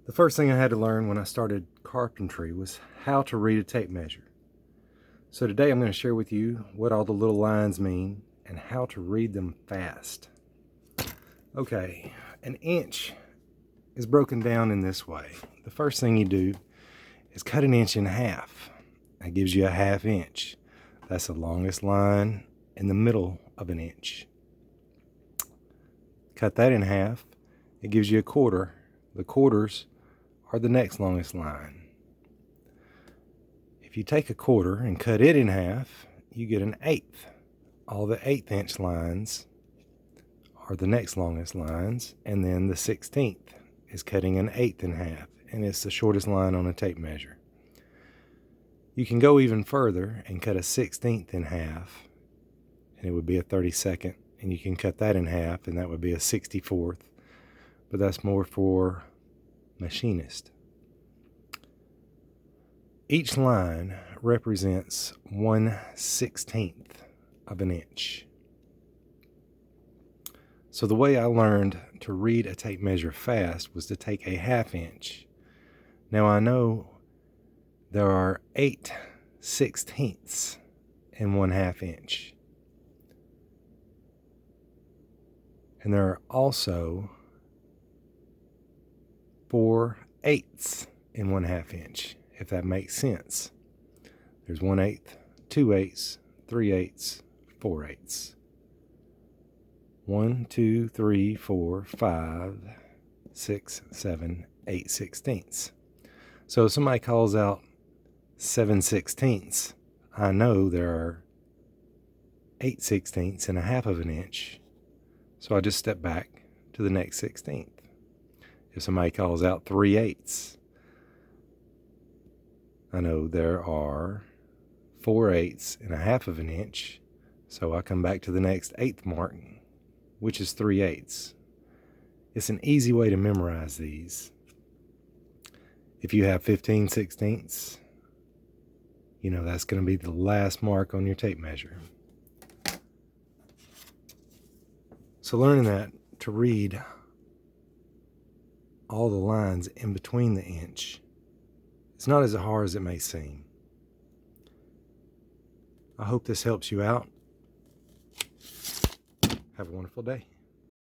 The first thing I had to learn when I started carpentry was how to read a tape measure. So today I'm going to share with you what all the little lines mean and how to read them fast. Okay, an inch is broken down in this way. The first thing you do is cut an inch in half. That gives you a ½ inch. That's the longest line in the middle of an inch. Cut that in half. It gives you a quarter. The quarters are the next longest line. If you take a quarter and cut it in half, you get an eighth. All the 1/8 inch lines are the next longest lines, and then the 16th is cutting an eighth in half, and it's the shortest line on a tape measure. You can go even further and cut a 16th in half, and it would be a 32nd, and you can cut that in half, and that would be a 64th, but that's more for machinists. Each line represents 1/16th of an inch. So the way I learned to read a tape measure fast was to take a ½ inch. Now I know there are 8/16ths in 1/2 inch. And there are also 4/8ths in 1/2 inch, if that makes sense. There's 1/8, 2/8, 3/8, 4/8. 1, 2, 3, 4, 5, 6, 7, 8/16ths. So if somebody calls out 7/16ths, I know there are 8/16ths and a ½ of an inch. So I just step back to the next 16th. If somebody calls out 3/8, I know there are 4/8 and a ½ of an inch. So I come back to the next 8th mark, which is 3/8. It's an easy way to memorize these. If you have 15/16ths, you know that's going to be the last mark on your tape measure. So learning that to read all the lines in between the inch, it's not as hard as it may seem. I hope this helps you out. Have a wonderful day.